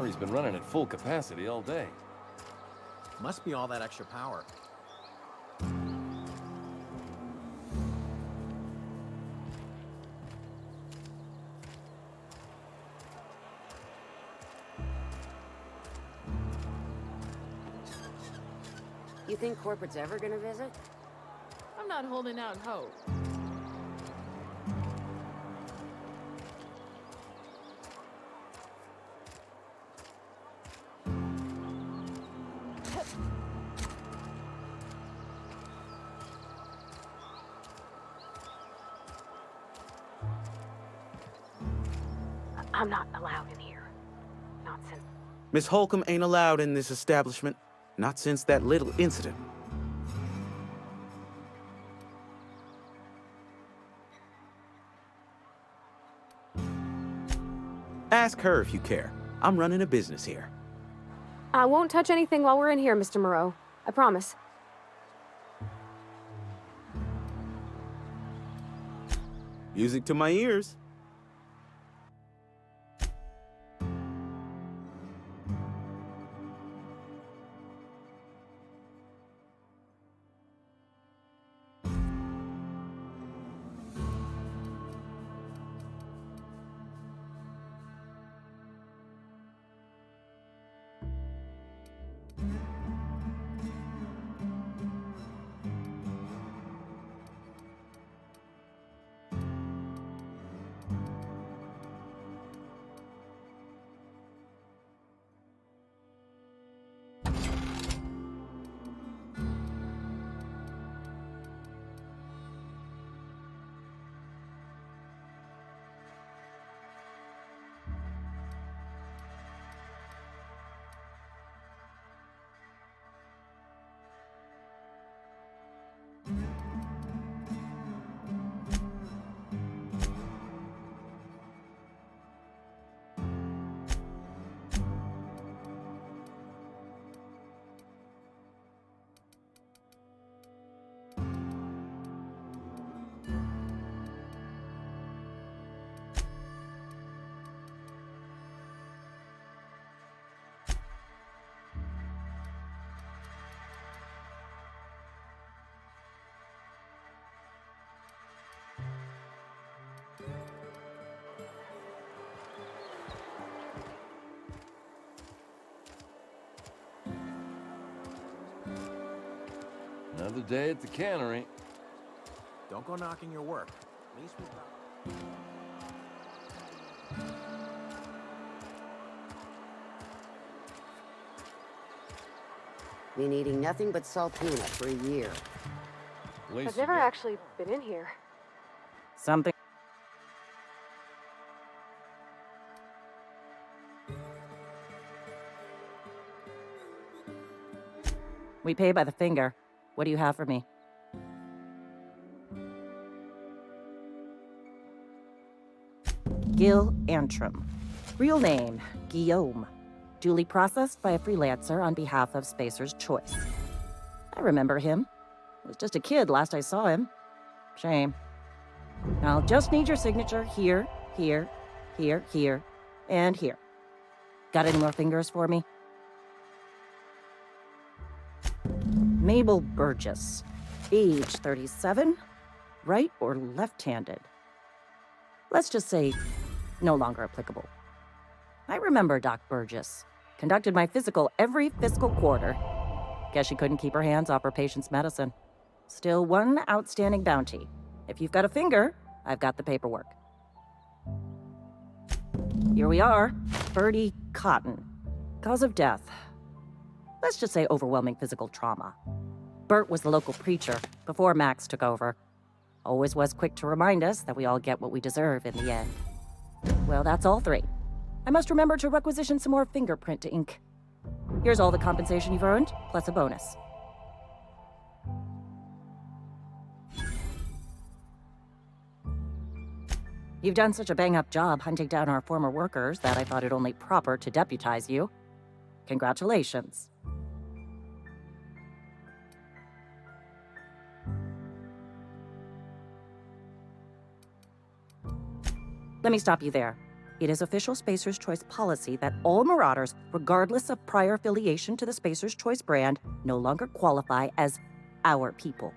Cannery's been running at full capacity all day. Must be all that extra power. You think corporate's ever gonna visit? I'm not holding out hope. I'm not allowed in here. Not since... Miss Holcomb ain't allowed in this establishment. Not since that little incident. Ask her if you care. I'm running a business here. I won't touch anything while we're in here, Mr. Moreau. I promise. Music to my ears. Another day at the cannery. Don't go knocking your work. At least we've got... Been eating nothing but saltuna for a year. I've never actually been in here. Something. We pay by the finger. What do you have for me? Gil Antrim. Real name, Guillaume. Duly processed by a freelancer on behalf of Spacer's Choice. I remember him. Was just a kid last I saw him. Shame. I'll just need your signature here, here, here, here, and here. Got any more fingers for me? Mabel Burgess. Age 37. Right or left-handed? Let's just say no longer applicable. I remember Doc Burgess. Conducted my physical every fiscal quarter. Guess she couldn't keep her hands off her patient's medicine. Still one outstanding bounty. If you've got a finger, I've got the paperwork. Here we are. Birdie Cotton. Cause of death. Let's just say overwhelming physical trauma. Bert was the local preacher before Max took over. Always was quick to remind us that we all get what we deserve in the end. Well, that's all three. I must remember to requisition some more fingerprint to ink. Here's all the compensation you've earned, plus a bonus. You've done such a bang-up job hunting down our former workers that I thought it only proper to deputize you. Congratulations. Let me stop you there. It is official Spacer's Choice policy that all Marauders, regardless of prior affiliation to the Spacer's Choice brand, no longer qualify as our people.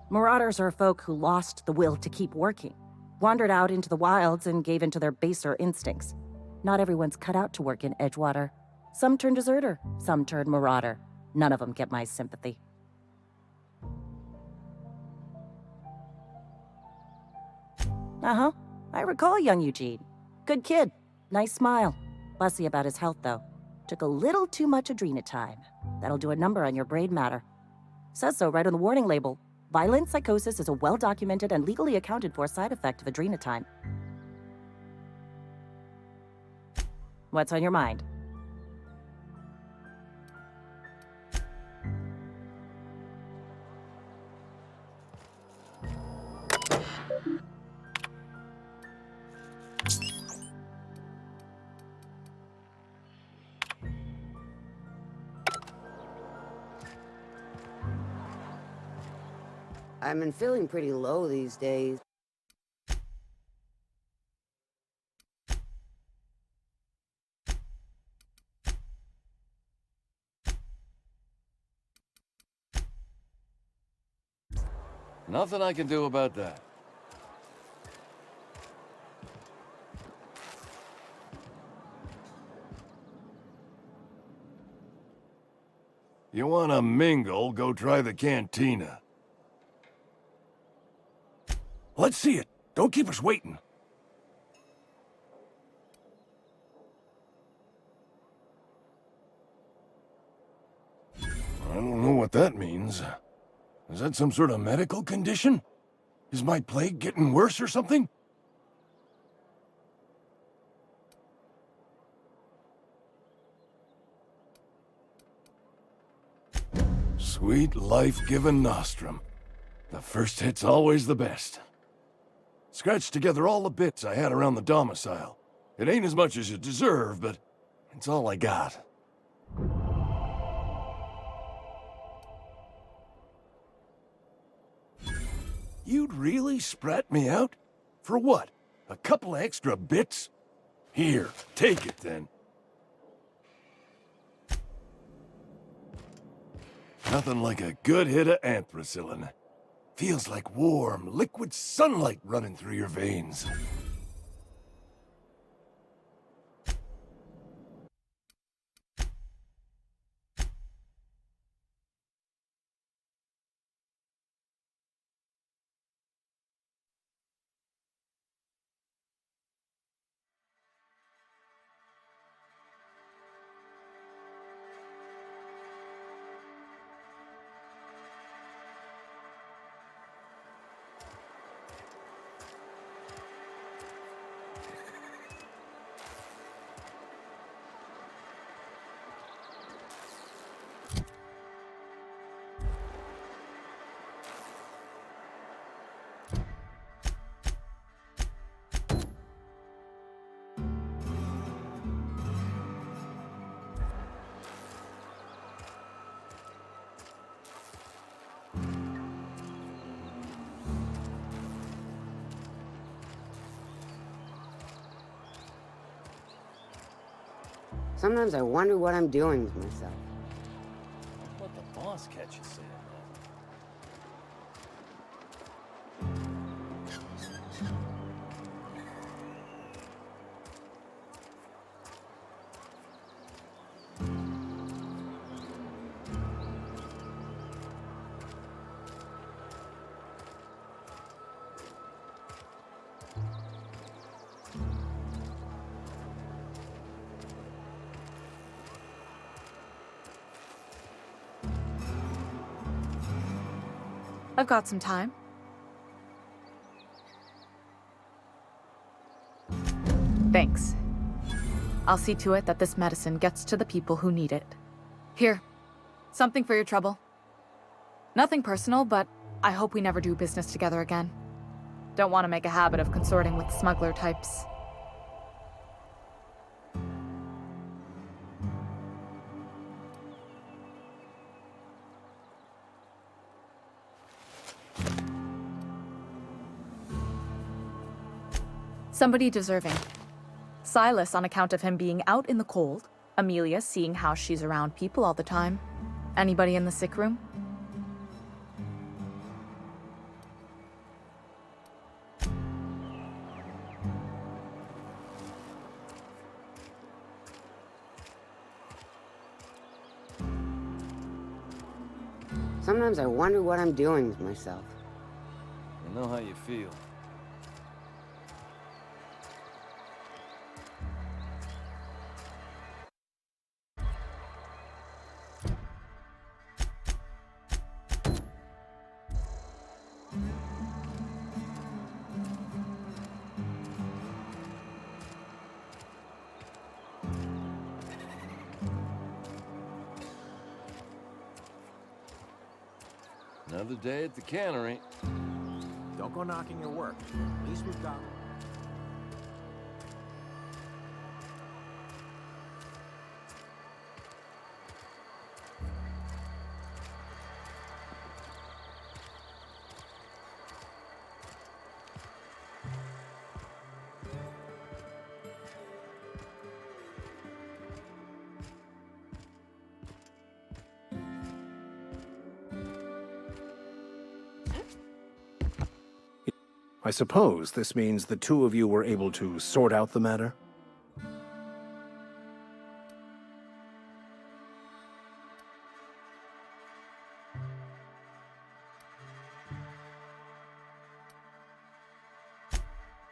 Marauders are folk who lost the will to keep working, wandered out into the wilds and gave into their baser instincts. Not everyone's cut out to work in Edgewater. Some turn deserter, some turn marauder. None of them get my sympathy. Uh-huh. I recall young Eugene. Good kid. Nice smile. Fussy about his health, though. Took a little too much adrenatime. That'll do a number on your brain matter. Says so right on the warning label. Violent psychosis is a well-documented and legally accounted for side effect of adrenatime. What's on your mind? I've been feeling pretty low these days. Nothing I can do about that. You wanna mingle, go try the cantina. Let's see it. Don't keep us waiting. I don't know what that means. Is that some sort of medical condition? Is my plague getting worse or something? Sweet life-giving nostrum. The first hit's always the best. Scratched together all the bits I had around the domicile. It ain't as much as you deserve, but it's all I got. You'd really sprat me out? For what? A couple of extra bits? Here, take it then. Nothing like a good hit of anthracillin. Feels like warm, liquid sunlight running through your veins. Sometimes I wonder what I'm doing with myself. Let the boss catch you saying that. I've got some time. Thanks. I'll see to it that this medicine gets to the people who need it. Here, something for your trouble. Nothing personal, but I hope we never do business together again. Don't want to make a habit of consorting with smuggler types. Somebody deserving. Silas on account of him being out in the cold. Amelia seeing how she's around people all the time. Anybody in the sick room? Sometimes I wonder what I'm doing with myself. I know how you feel. Another day at the cannery. Don't go knocking your work. At least we've got... I suppose this means the two of you were able to sort out the matter?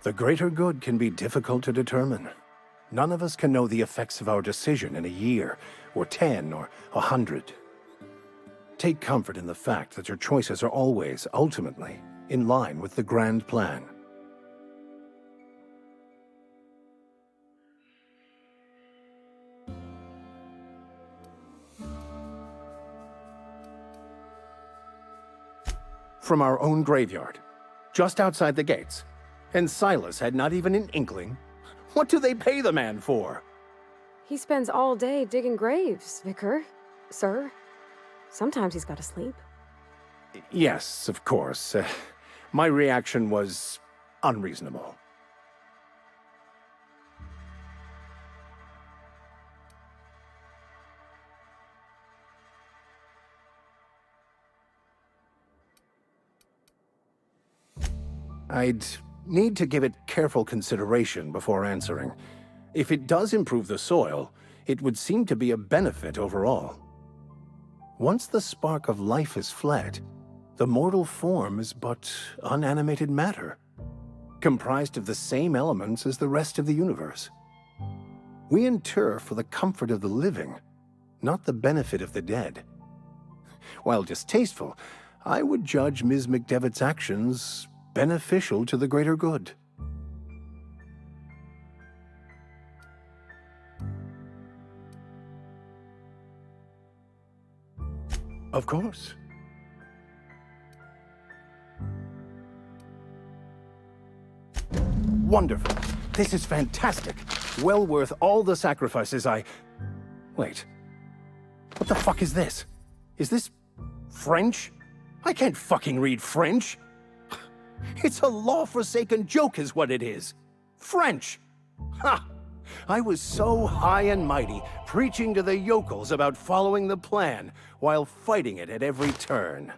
The greater good can be difficult to determine. None of us can know the effects of our decision in a year, or 10, or 100. Take comfort in the fact that your choices are always, ultimately, in line with the grand plan. From our own graveyard, just outside the gates. And Silas had not even an inkling. What do they pay the man for? He spends all day digging graves, Vicar. Sir. Sometimes he's got to sleep. Yes, of course. My reaction was unreasonable. I'd need to give it careful consideration before answering. If it does improve the soil, it would seem to be a benefit overall. Once the spark of life is fled, the mortal form is but unanimated matter, comprised of the same elements as the rest of the universe. We inter for the comfort of the living, not the benefit of the dead. While distasteful, I would judge Ms. McDevitt's actions beneficial to the greater good. Of course. Wonderful. This is fantastic. Well worth all the sacrifices I... Wait. What the fuck is this? Is this French? I can't fucking read French. It's a law-forsaken joke is what it is. French. Ha! I was so high and mighty, preaching to the yokels about following the plan, while fighting it at every turn.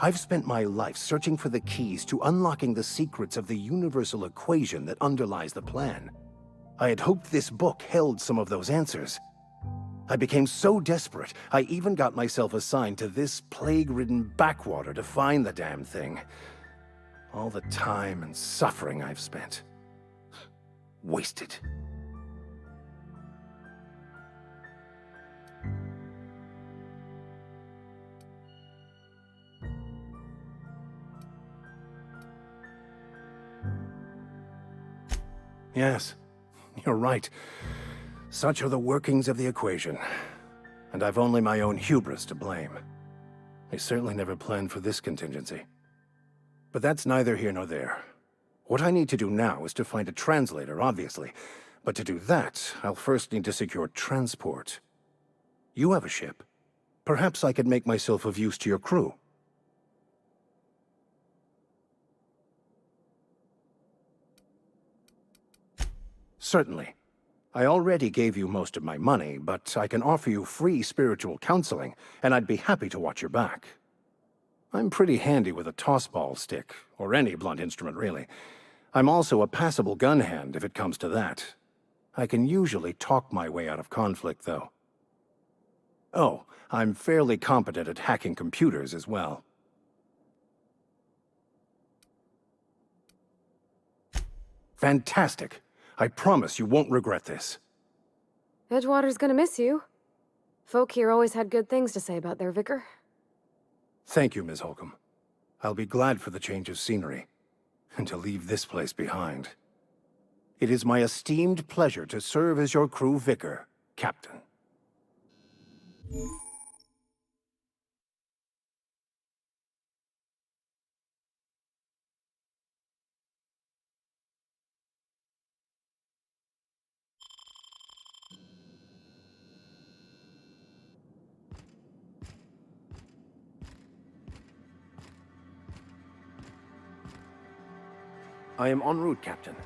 I've spent my life searching for the keys to unlocking the secrets of the universal equation that underlies the plan. I had hoped this book held some of those answers. I became so desperate, I even got myself assigned to this plague-ridden backwater to find the damn thing. All the time and suffering I've spent. Wasted. Yes, you're right. Such are the workings of the equation. And I've only my own hubris to blame. I certainly never planned for this contingency. But that's neither here nor there. What I need to do now is to find a translator, obviously. But to do that, I'll first need to secure transport. You have a ship. Perhaps I could make myself of use to your crew. Certainly. I already gave you most of my money, but I can offer you free spiritual counseling, and I'd be happy to watch your back. I'm pretty handy with a tossball stick, or any blunt instrument, really. I'm also a passable gun hand, if it comes to that. I can usually talk my way out of conflict, though. Oh, I'm fairly competent at hacking computers as well. Fantastic. I promise you won't regret this. Edgewater's gonna miss you. Folk here always had good things to say about their vicar. Thank you, Ms. Holcomb. I'll be glad for the change of scenery, and to leave this place behind. It is my esteemed pleasure to serve as your crew vicar, Captain. I am en route, Captain.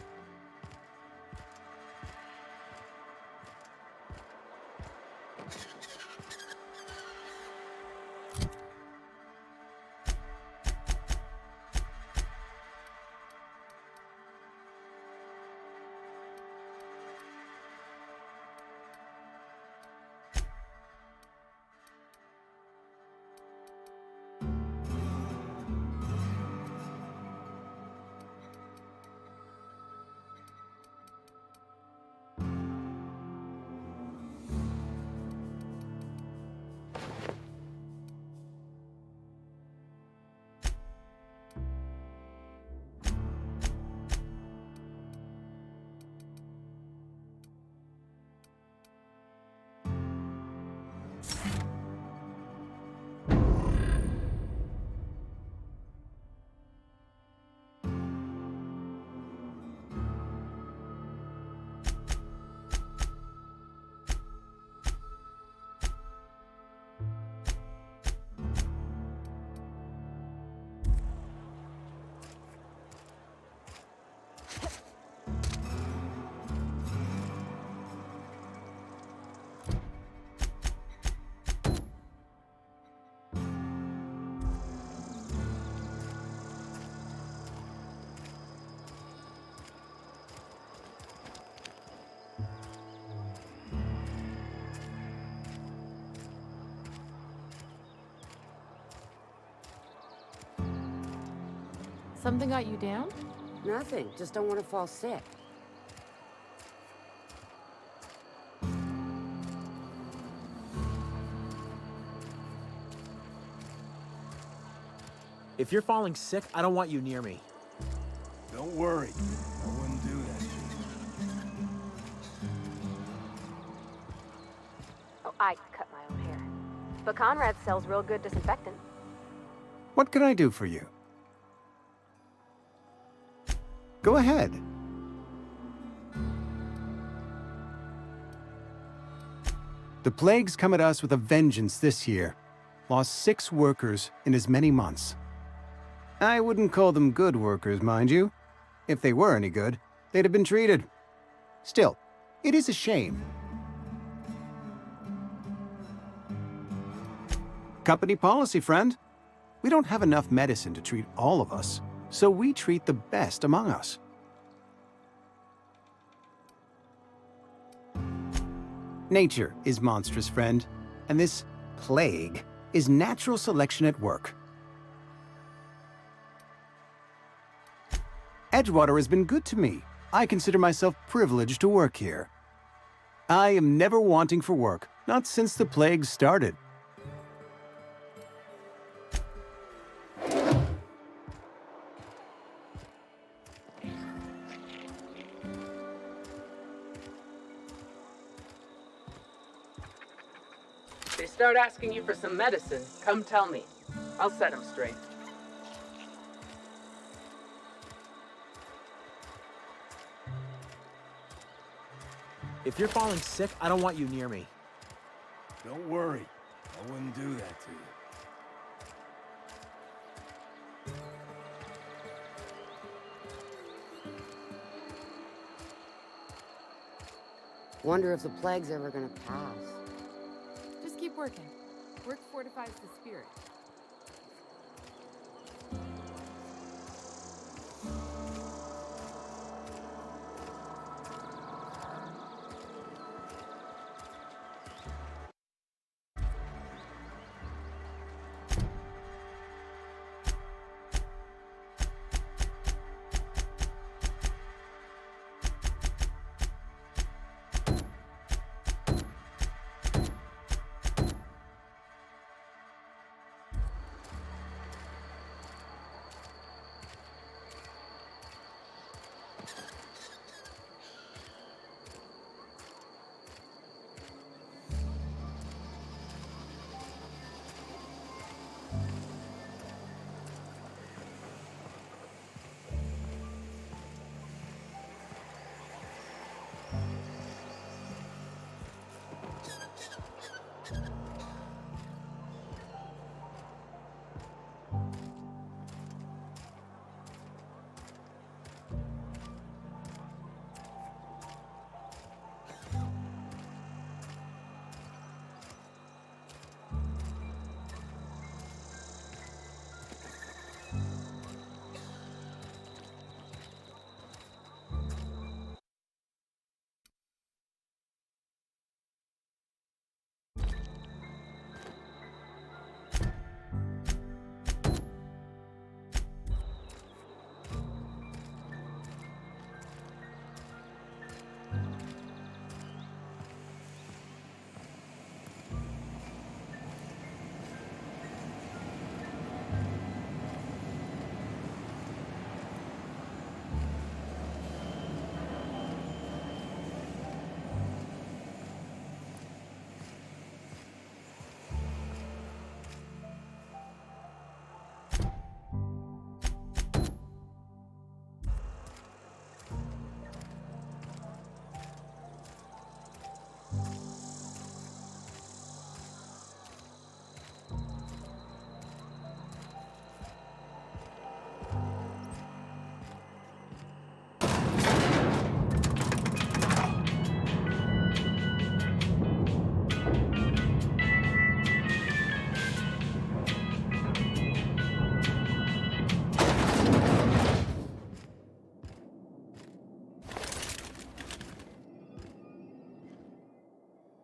Something got you down? Nothing. Just don't want to fall sick. If you're falling sick, I don't want you near me. Don't worry. I wouldn't do that shit. Oh, I cut my own hair. But Conrad sells real good disinfectant. What can I do for you? Go ahead. The plague's come at us with a vengeance this year. Lost 6 workers in as many months. I wouldn't call them good workers, mind you. If they were any good, they'd have been treated. Still, it is a shame. Company policy, friend. We don't have enough medicine to treat all of us, so we treat the best among us. Nature is monstrous, friend, and this plague is natural selection at work. Edgewater has been good to me, I consider myself privileged to work here. I am never wanting for work, not since the plague started. They start asking you for some medicine, come tell me. I'll set them straight. If you're falling sick, I don't want you near me. Don't worry. I wouldn't do that to you. Wonder if the plague's ever gonna pass. Just keep working. Work fortifies the spirit.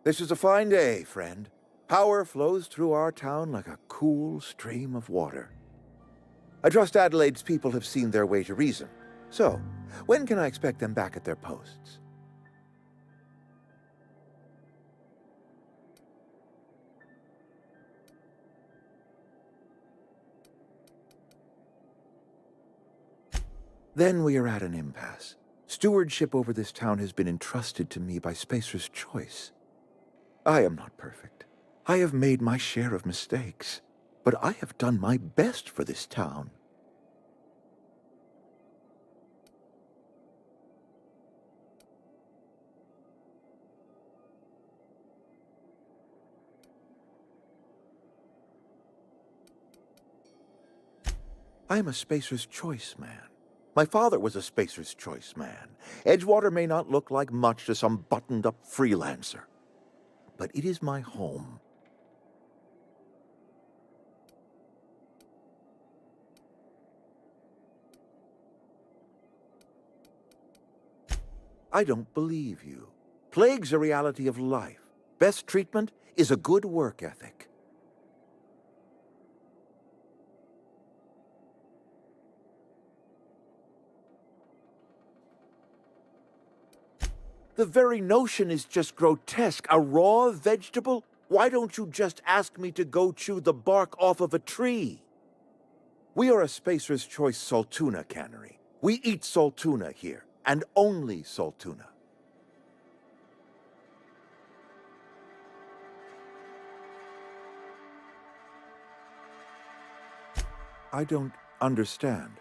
This is a fine day, friend. Power flows through our town like a cool stream of water. I trust Adelaide's people have seen their way to reason. So, when can I expect them back at their posts? Then we are at an impasse. Stewardship over this town has been entrusted to me by Spacer's Choice. I am not perfect. I have made my share of mistakes, but I have done my best for this town. I am a Spacer's Choice man. My father was a Spacer's Choice man. Edgewater may not look like much to some buttoned-up freelancer, but it is my home. I don't believe you. Plague's a reality of life. Best treatment is a good work ethic. The very notion is just grotesque. A raw vegetable? Why don't you just ask me to go chew the bark off of a tree? We are a Spacer's Choice Saltuna cannery. We eat saltuna here, and only saltuna. I don't understand.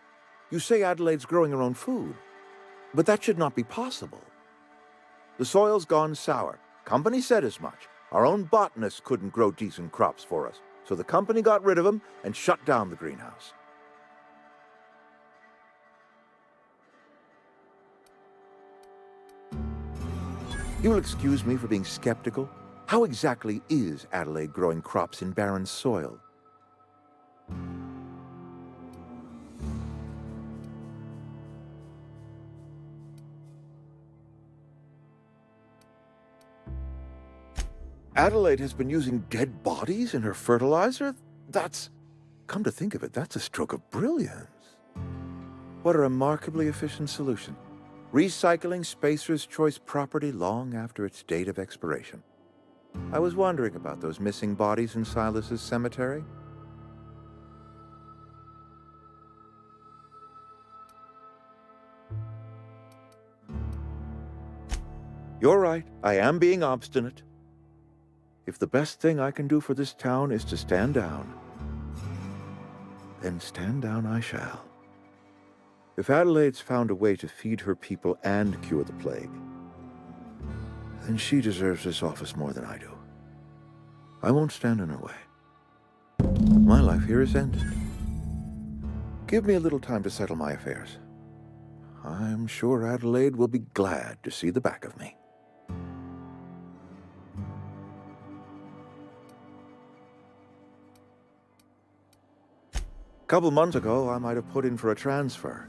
You say Adelaide's growing her own food, but that should not be possible. The soil's gone sour. Company said as much. Our own botanists couldn't grow decent crops for us, so the company got rid of them and shut down the greenhouse. You'll excuse me for being skeptical. How exactly is Adelaide growing crops in barren soil? Adelaide has been using dead bodies in her fertilizer? That's... Come to think of it, that's a stroke of brilliance. What a remarkably efficient solution. Recycling Spacer's Choice property long after its date of expiration. I was wondering about those missing bodies in Silas's cemetery. You're right, I am being obstinate. If the best thing I can do for this town is to stand down, then stand down I shall. If Adelaide's found a way to feed her people and cure the plague, then she deserves this office more than I do. I won't stand in her way. My life here is ended. Give me a little time to settle my affairs. I'm sure Adelaide will be glad to see the back of me. A couple months ago, I might have put in for a transfer.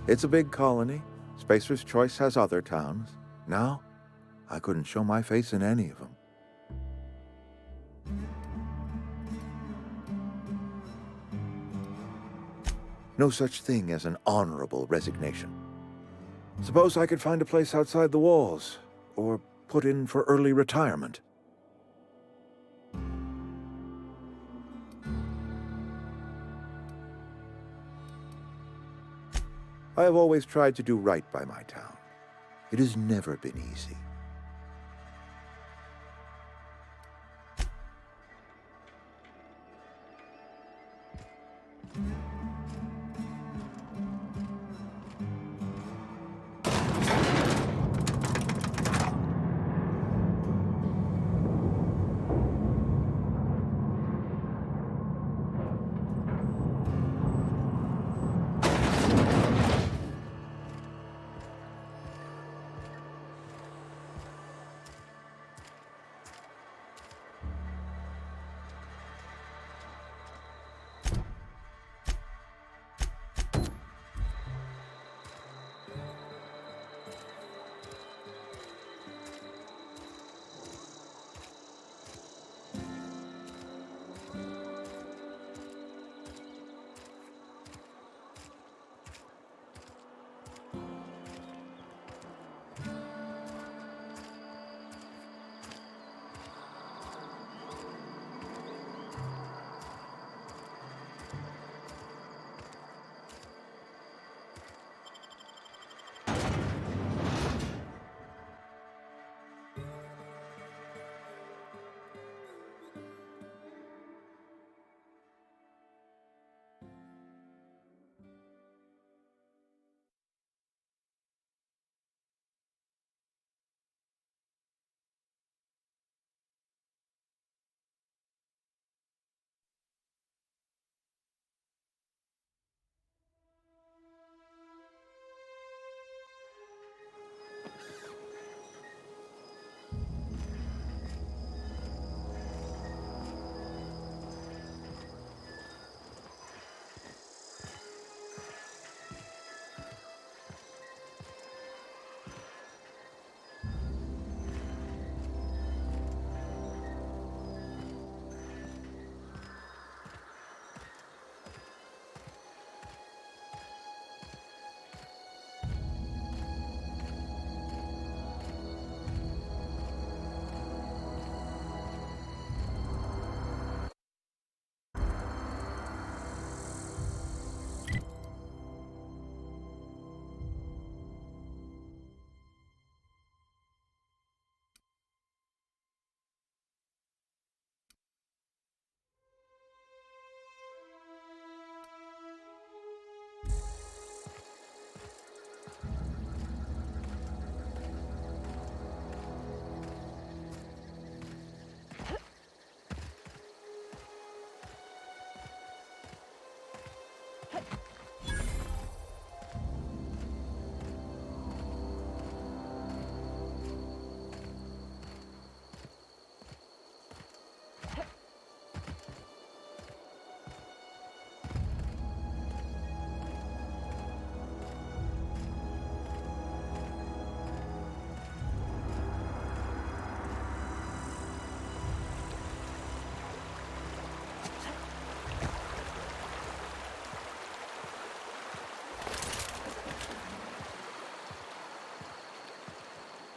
It's a big colony. Spacer's Choice has other towns. Now, I couldn't show my face in any of them. No such thing as an honorable resignation. Suppose I could find a place outside the walls, or put in for early retirement. I have always tried to do right by my town. It has never been easy.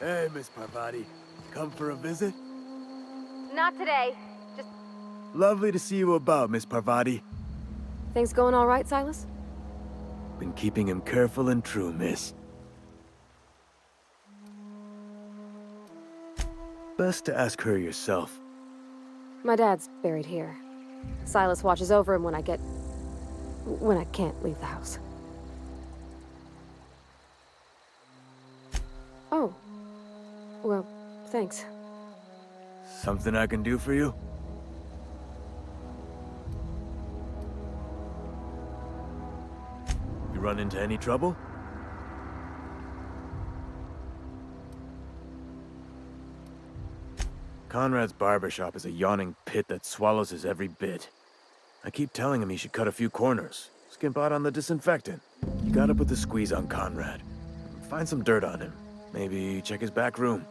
Hey, Miss Parvati. Come for a visit? Not today. Just Lovely to see you about, Miss Parvati. Things going all right, Silas? Been keeping him careful and true, miss. Best to ask her yourself. My dad's buried here. Silas watches over him when I can't leave the house. Oh. Well, thanks. Something I can do for you? You run into any trouble? Conrad's barbershop is a yawning pit that swallows his every bit. I keep telling him he should cut a few corners, skimp out on the disinfectant. You gotta put the squeeze on Conrad. Find some dirt on him. Maybe check his back room.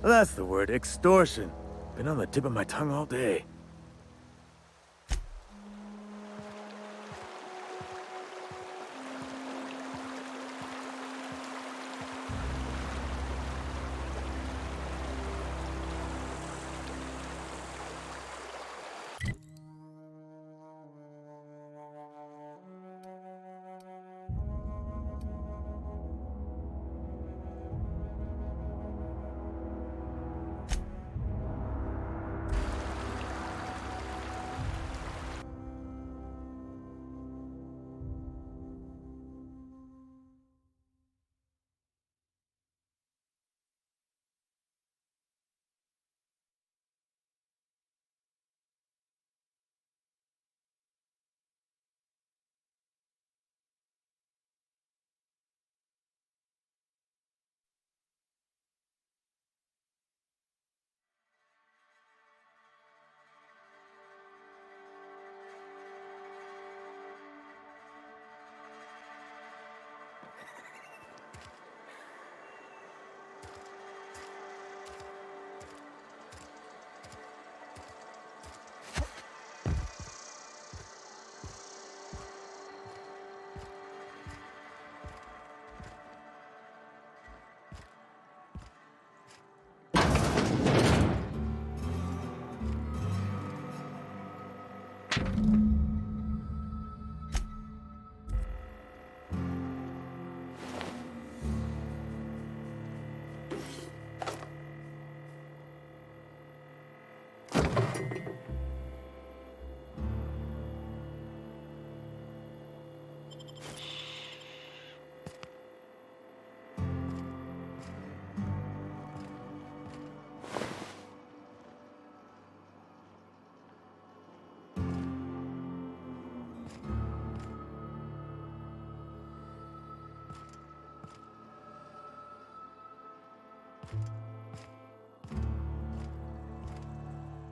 That's the word, extortion. Been on the tip of my tongue all day.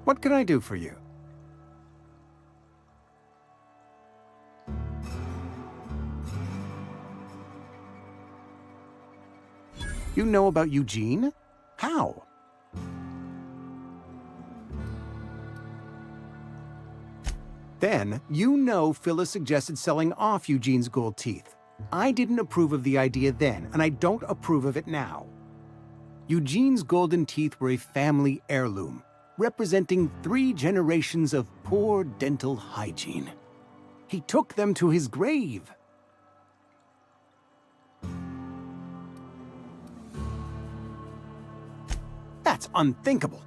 What can I do for you? You know about Eugene? How? Then, you know Phyllis suggested selling off Eugene's gold teeth. I didn't approve of the idea then, and I don't approve of it now. Eugene's golden teeth were a family heirloom, representing 3 generations of poor dental hygiene. He took them to his grave. That's unthinkable.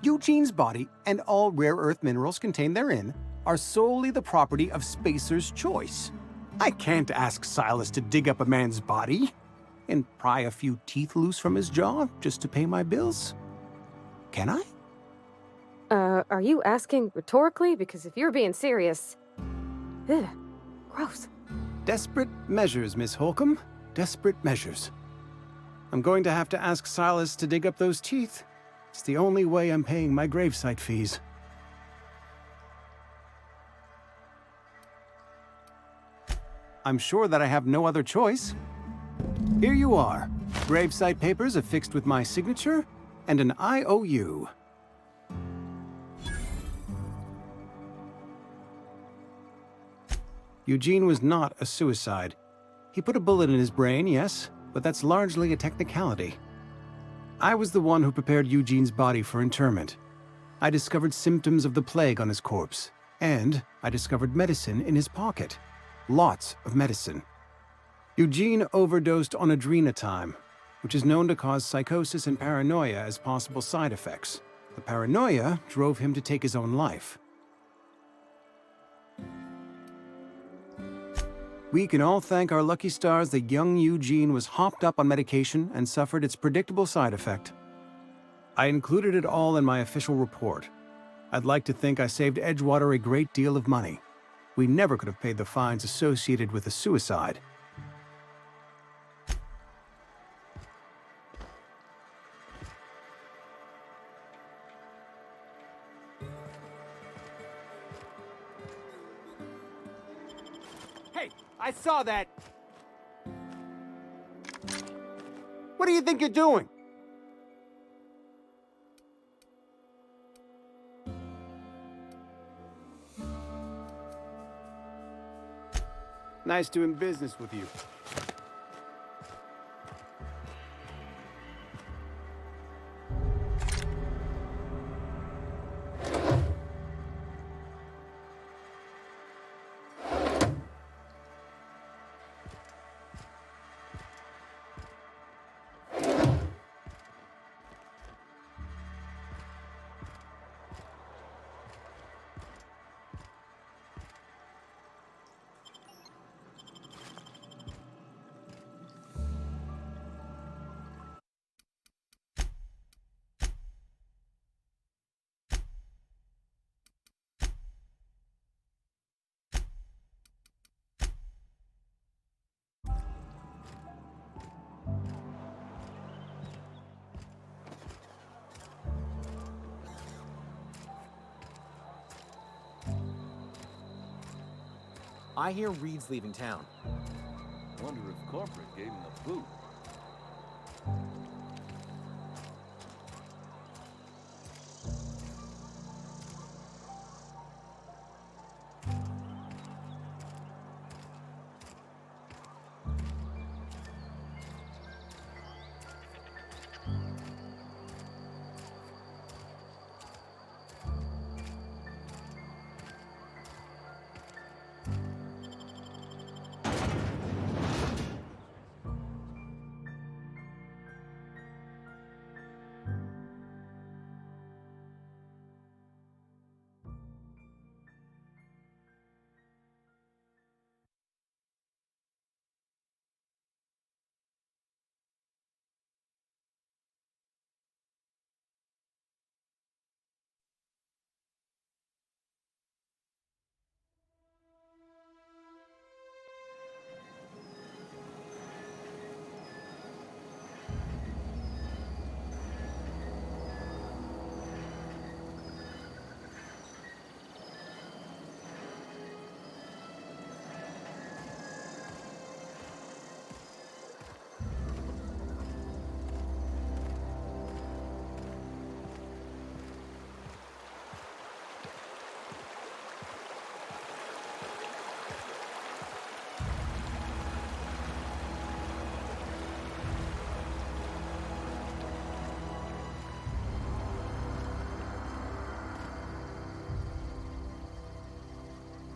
Eugene's body and all rare earth minerals contained therein are solely the property of Spacer's Choice. I can't ask Silas to dig up a man's body and pry a few teeth loose from his jaw just to pay my bills. Can I? Are you asking rhetorically? Because if you're being serious... Ugh, gross. Desperate measures, Miss Holcomb. Desperate measures. I'm going to have to ask Silas to dig up those teeth. It's the only way I'm paying my gravesite fees. I'm sure that I have no other choice. Here you are. Gravesite papers affixed with my signature and an IOU. Eugene was not a suicide. He put a bullet in his brain, yes, but that's largely a technicality. I was the one who prepared Eugene's body for interment. I discovered symptoms of the plague on his corpse, and I discovered medicine in his pocket. Lots of medicine. Eugene overdosed on adrenatime, which is known to cause psychosis and paranoia as possible side effects. The paranoia drove him to take his own life. We can all thank our lucky stars that young Eugene was hopped up on medication and suffered its predictable side effect. I included it all in my official report. I'd like to think I saved Edgewater a great deal of money. We never could have paid the fines associated with the suicide. Hey, I saw that! What do you think you're doing? Nice doing business with you. I hear Reed's leaving town. Wonder if corporate gave him the boot.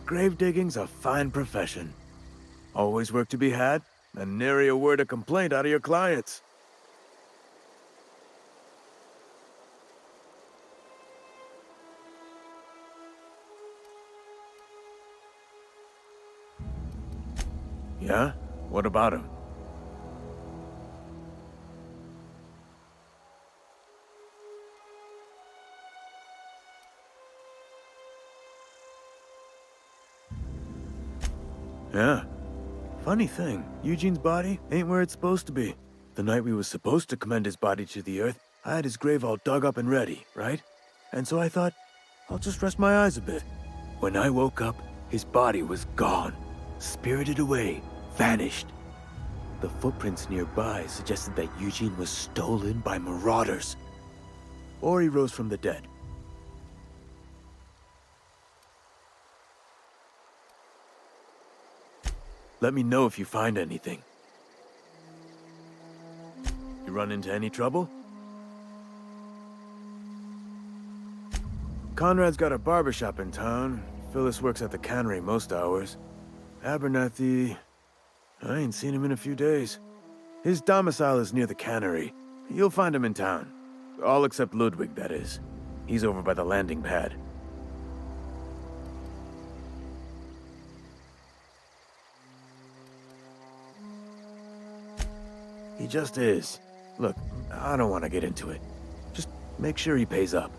Grave digging's a fine profession. Always work to be had, and nary a word of complaint out of your clients. Yeah? What about him? Yeah. Funny thing, Eugene's body ain't where it's supposed to be. The night we was supposed to commend his body to the earth, I had his grave all dug up and ready, right? And so I thought, I'll just rest my eyes a bit. When I woke up, his body was gone. Spirited away, vanished. The footprints nearby suggested that Eugene was stolen by marauders. Or he rose from the dead. Let me know if you find anything. You run into any trouble? Conrad's got a barbershop in town. Phyllis works at the cannery most hours. Abernathy... I ain't seen him in a few days. His domicile is near the cannery. You'll find him in town. All except Ludwig, that is. He's over by the landing pad. He just is. Look, I don't want to get into it. Just make sure he pays up.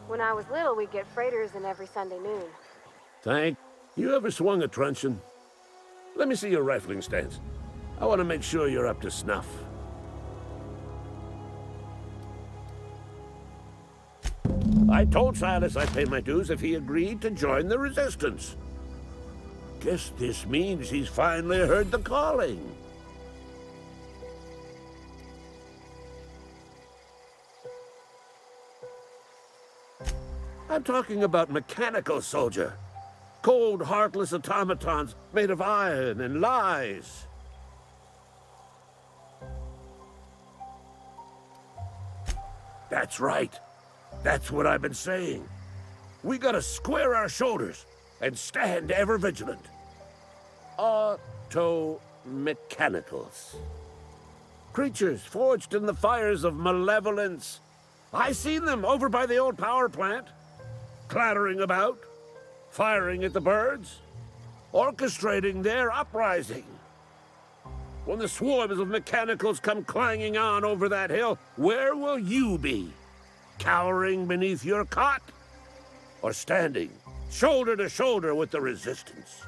When I was little, we'd get freighters in every Sunday noon. Thank. You ever swung a truncheon? Let me see your rifling stance. I want to make sure you're up to snuff. I told Silas I'd pay my dues if he agreed to join the Resistance. Guess this means he's finally heard the calling. I'm talking about mechanical soldier. Cold, heartless automatons made of iron and lies. That's right. That's what I've been saying. We gotta square our shoulders and stand ever vigilant. Auto-mechanicals. Creatures forged in the fires of malevolence. I seen them over by the old power plant. Clattering about, firing at the birds, orchestrating their uprising. When the swarms of mechanicals come clanging on over that hill, where will you be? Cowering beneath your cot? Or standing, shoulder to shoulder with the Resistance?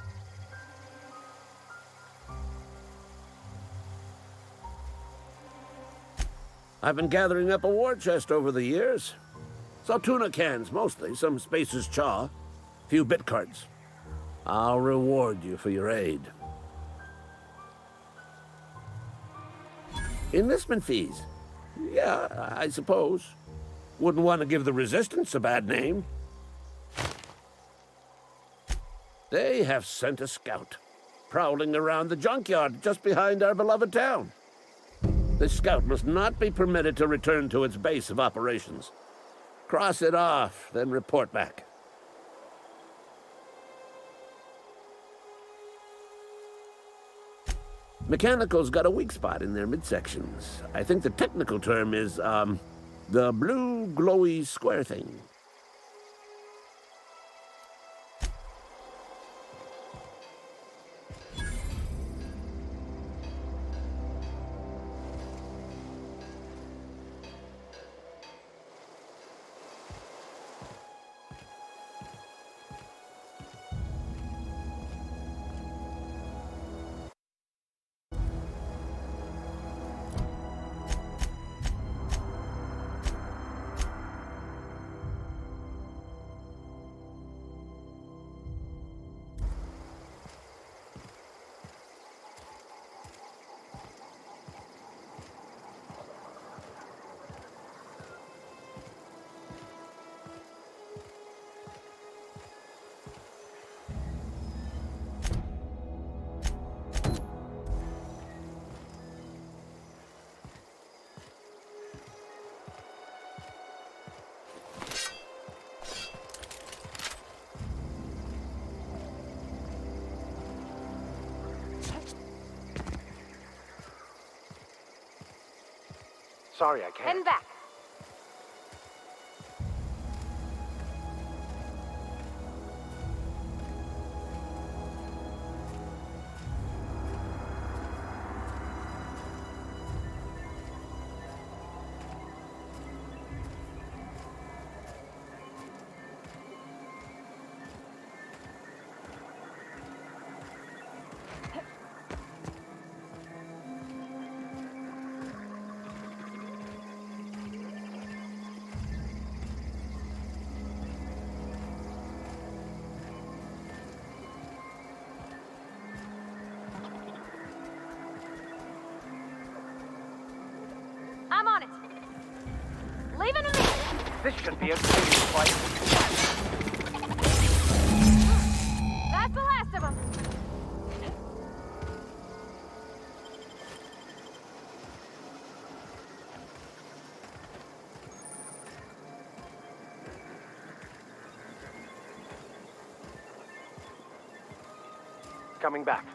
I've been gathering up a war chest over the years. Saw tuna cans, mostly, some Spacer's chaw, few bit cards. I'll reward you for your aid. Enlistment fees? Yeah, I suppose. Wouldn't want to give the Resistance a bad name. They have sent a scout, prowling around the junkyard just behind our beloved town. This scout must not be permitted to return to its base of operations. Cross it off, then report back. Mechanicals got a weak spot in their midsections. I think the technical term is, the blue glowy square thing. Sorry, I can't. Heading back. I'm on it. Leaving a minute. This should be a clean fight. That's the last of them. Coming back.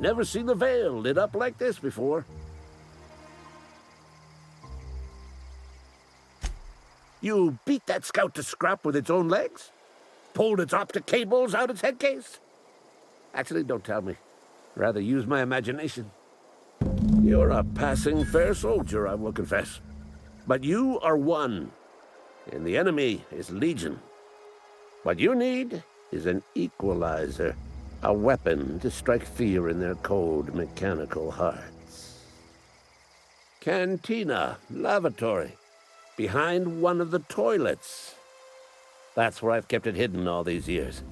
Never seen the Vale lit up like this before. You beat that scout to scrap with its own legs? Pulled its optic cables out its head case? Actually, don't tell me. Rather use my imagination. You're a passing fair soldier, I will confess. But you are one, and the enemy is legion. What you need is an equalizer. A weapon to strike fear in their cold, mechanical hearts. Cantina, lavatory, behind one of the toilets. That's where I've kept it hidden all these years.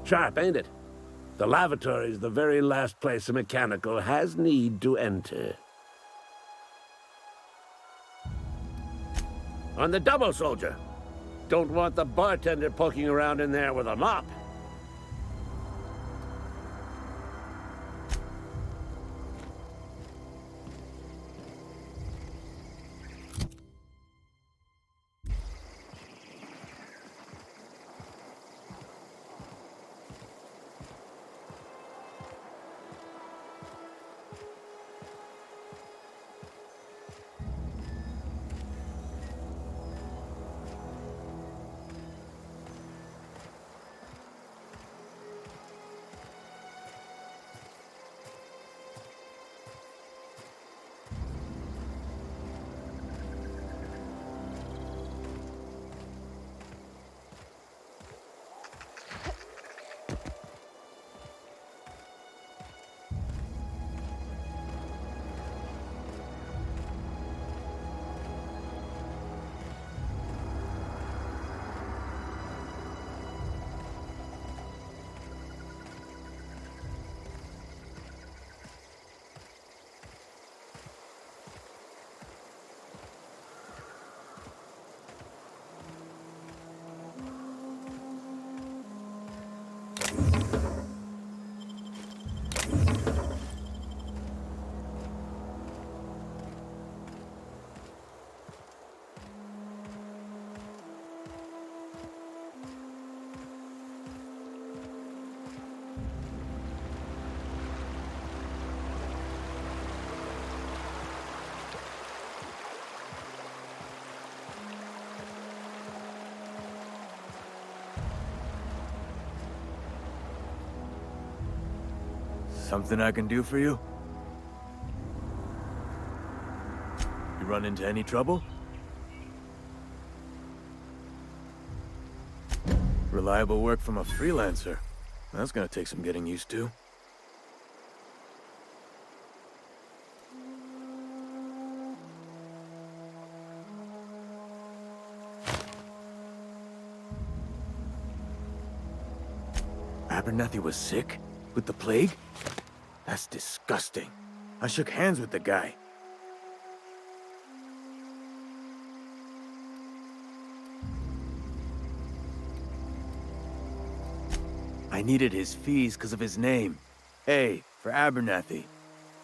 Sharp, ain't it? The lavatory is the very last place a mechanical has need to enter. On the double, soldier. Don't want the bartender poking around in there with a mop. Something I can do for you? You run into any trouble? Reliable work from a freelancer. That's gonna take some getting used to. Abernathy was sick? With the plague? That's disgusting. I shook hands with the guy. I needed his fees because of his name. A for Abernathy.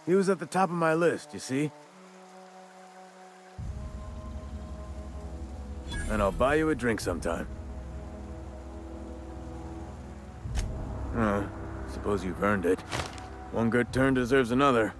He was at the top of my list, you see? And I'll buy you a drink sometime. Oh, suppose you've earned it. One good turn deserves another.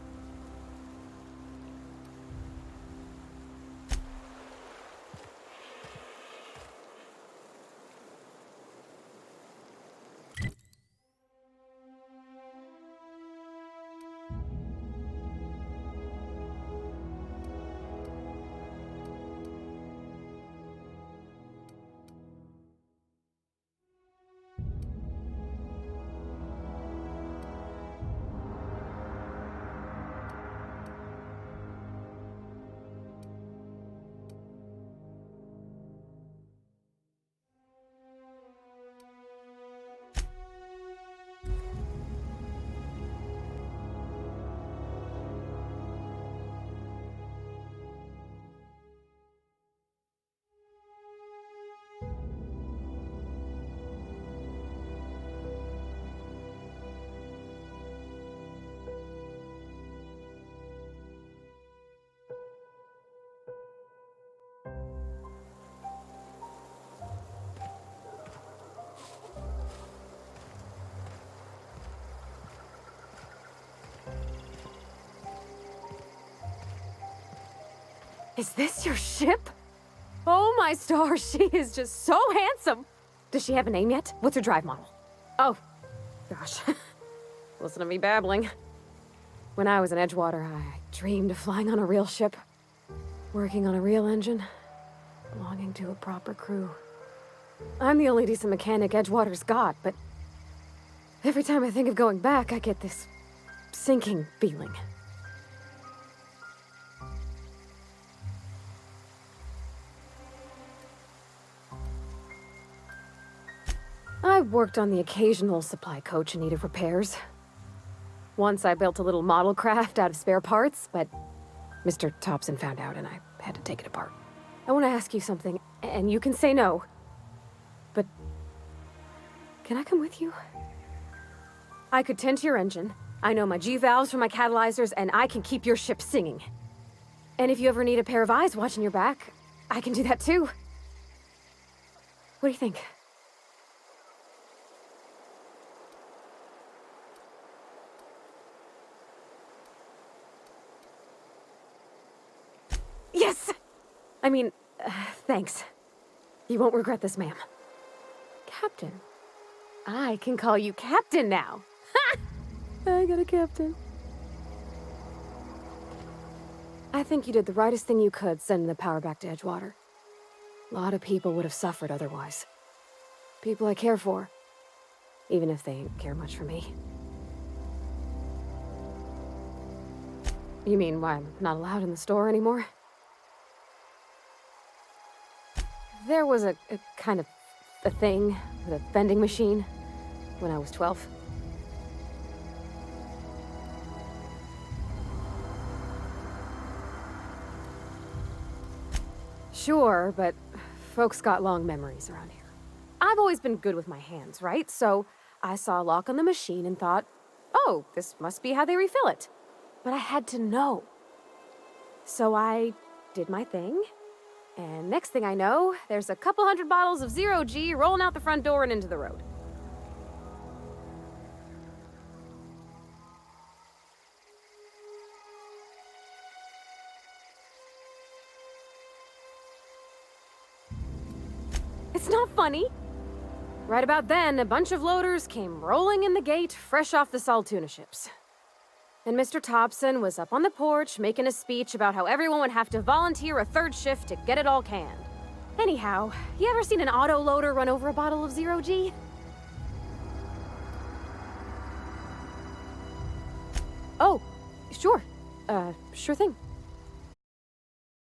Is this your ship? Oh my stars, she is just so handsome. Does she have a name yet? What's her drive model? Oh, gosh. Listen to me babbling. When I was in Edgewater, I dreamed of flying on a real ship, working on a real engine, belonging to a proper crew. I'm the only decent mechanic Edgewater's got, but every time I think of going back, I get this sinking feeling. I worked on the occasional supply coach in need of repairs. Once I built a little model craft out of spare parts, but Mr. Thompson found out and I had to take it apart. I want to ask you something, and you can say no, but can I come with you? I could tend to your engine. I know my G-valves from my catalyzers, and I can keep your ship singing. And if you ever need a pair of eyes watching your back, I can do that too. What do you think? Yes! I mean, thanks. You won't regret this, ma'am. Captain. I can call you Captain now. Ha! I got a captain. I think you did the rightest thing you could sending the power back to Edgewater. A lot of people would have suffered otherwise. People I care for. Even if they didn't care much for me. You mean why I'm not allowed in the store anymore? There was a kind of a thing with a vending machine when I was 12. Sure, but folks got long memories around here. I've always been good with my hands, right? So I saw a lock on the machine and thought, oh, this must be how they refill it. But I had to know. So I did my thing. And next thing I know, there's a couple hundred bottles of Zero G rolling out the front door and into the road. It's not funny. Right about then, a bunch of loaders came rolling in the gate, fresh off the Saltuna ships. And Mr. Thompson was up on the porch making a speech about how everyone would have to volunteer a third shift to get it all canned. Anyhow, you ever seen an autoloader run over a bottle of Zero G? Oh, sure. Sure thing.